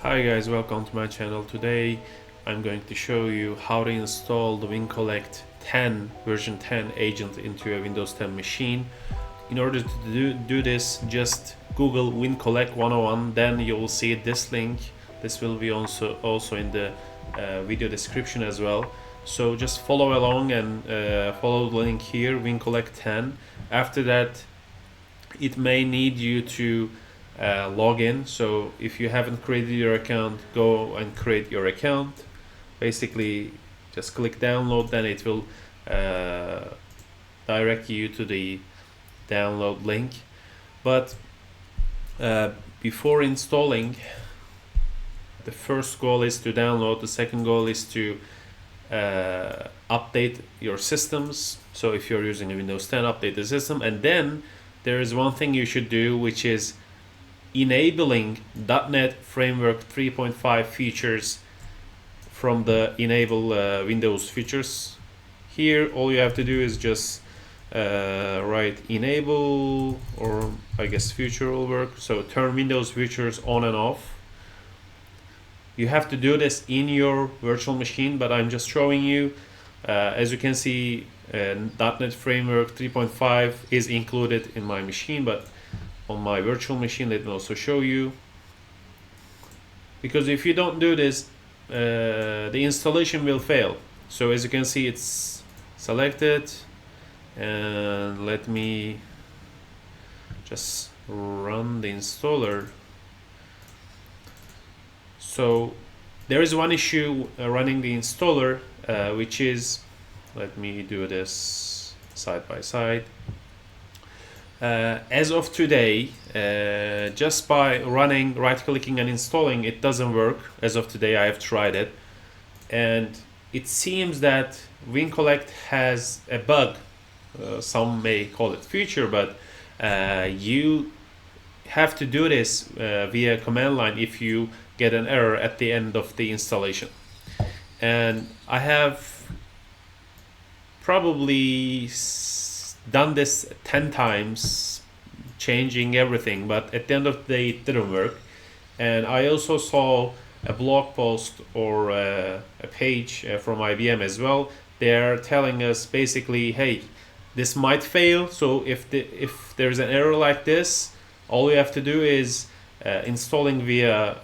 Hi guys, welcome to my channel. Today I'm going to show you how to install the Wincollect 10 version 10 agent into a Windows 10 machine. In order to do this, just Google Wincollect 101, then you will see this link. This will be also in the video description as well. So just follow along and follow the link here, Wincollect 10. After that, it may need you to log in. So if you haven't created your account, go and create your account. Basically, just click download, then it will direct you to the download link. But before installing, the first goal is to download. The second goal is to update your systems. So if you're using a Windows 10, update the system. And then there is one thing you should do, which is enabling .NET Framework 3.5 features from the enable Windows features. Here all you have to do is just write enable, or I guess future will work. So turn Windows features on and off. You have to do this in your virtual machine, but I'm just showing you. As you can see, .NET Framework 3.5 is included in my machine, but on my virtual machine, let me also show you. Because if you don't do this, the installation will fail. So as you can see, it's selected, and let me just run the installer. So there is one issue running the installer, which is, let me do this side by side. As of today, just by running, right-clicking and installing, it doesn't work. As of today, I have tried it, and it seems that Wincollect has a bug. Some may call it feature, but you have to do this via command line if you get an error at the end of the installation. And I have probably done this 10 times, changing everything, but at the end of the day it didn't work. And I also saw a blog post or a page from IBM as well. They're telling us basically, hey, this might fail, so if there's an error like this, all you have to do is installing via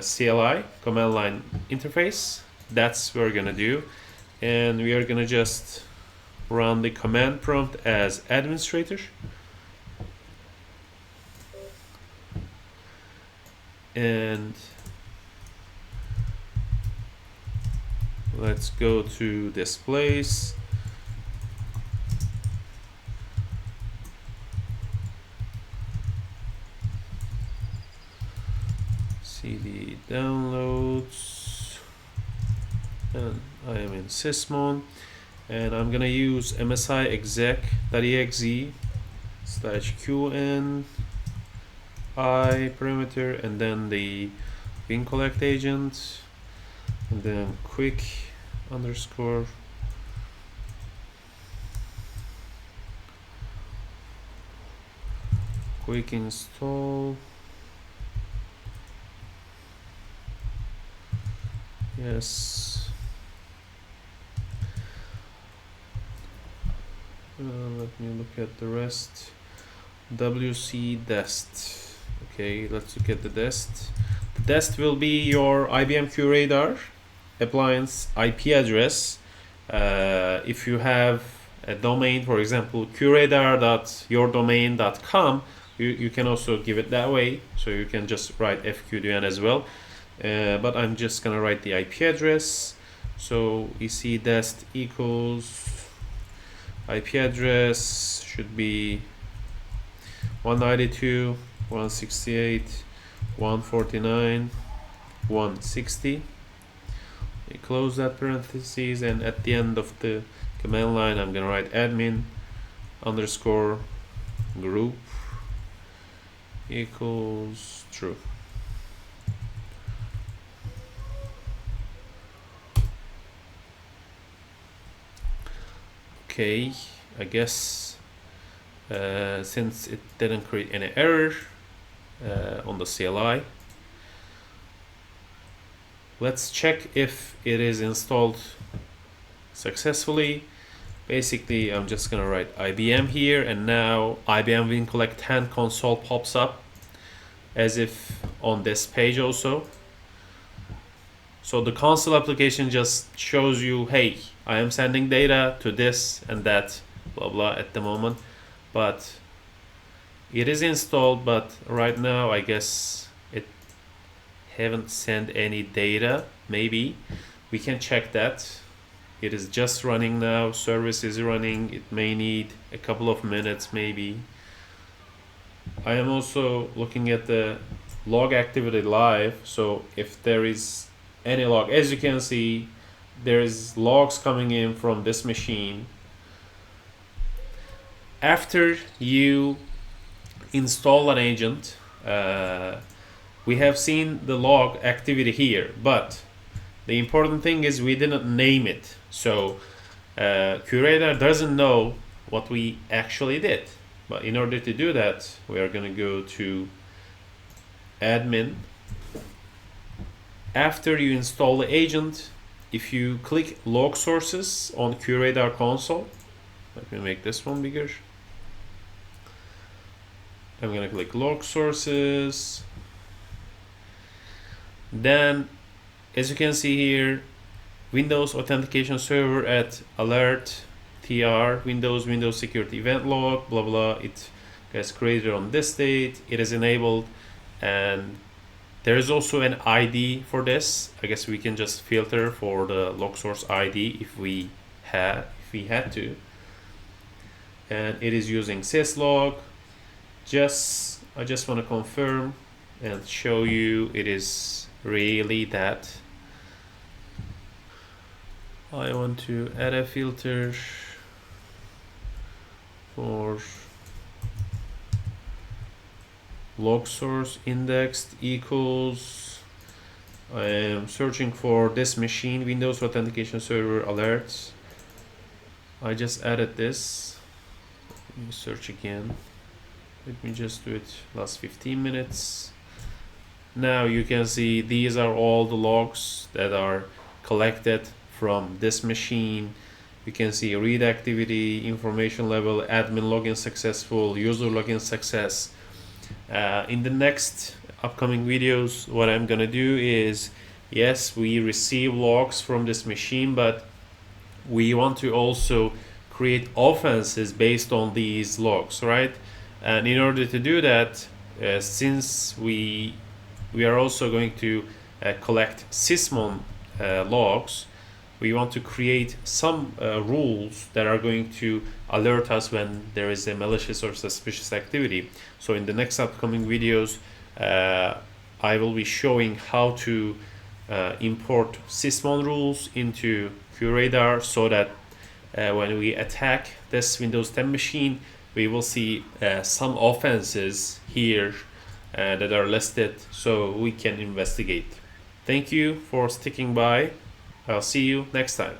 CLI, command line interface. That's what we're gonna do, and we are gonna just run the command prompt as administrator, and let's go to this place. CD downloads, and I am in sysmon, and I'm gonna use msiexec.exe /qn I parameter, and then the Wincollect agent, and then quick underscore quick install. Yes. Let me look at the rest. WC dest. Okay, let's look at the dest. The dest will be your IBM QRadar appliance IP address. If you have a domain, for example, qradar.yourdomain.com, you can also give it that way. So you can just write fqdn as well. But I'm just gonna write the IP address. So EC dest equals IP address should be 192.168.149.160. We close that parentheses, and at the end of the command line I'm gonna write admin underscore group equals true. Okay, I guess since it didn't create any error on the CLI, let's check if it is installed successfully. Basically, I'm just gonna write IBM here, and now IBM Wincollect 10 console pops up as if on this page also. So the console application just shows you, hey, I am sending data to this and that, blah blah at the moment, but it is installed. But right now, I guess it haven't sent any data. Maybe we can check that. It is just running now. Service is running. It may need a couple of minutes, maybe. I am also looking at the log activity live. So if there is any log, as you can see, there is logs coming in from this machine. After you install an agent, we have seen the log activity here, but the important thing is we didn't name it. So QRadar doesn't know what we actually did. But in order to do that, we are going to go to admin. After you install the agent, if you click log sources on QRadar console, let me make this one bigger. I'm going to click log sources. Then, as you can see here, Windows Authentication Server at alert tr Windows security event log, blah blah. It gets created on this date. It is enabled, and there is also an ID for this. I guess we can just filter for the log source ID if we had to. And it is using syslog. I just want to confirm and show you it is really that. I want to add a filter for log source indexed equals. I am searching for this machine, Windows Authentication Server alerts. I just added this. Let me search again. Let me just do it last 15 minutes. Now you can see these are all the logs that are collected from this machine. You can see read activity, information level, admin login successful, user login success. In the next upcoming videos, what I'm gonna do is, yes, we receive logs from this machine, but we want to also create offenses based on these logs, right? And in order to do that, since we are also going to collect sysmon logs, we want to create some rules that are going to alert us when there is a malicious or suspicious activity. So in the next upcoming videos, I will be showing how to import sysmon rules into QRadar so that when we attack this Windows 10 machine, we will see some offenses here that are listed so we can investigate. Thank you for sticking by. I'll see you next time.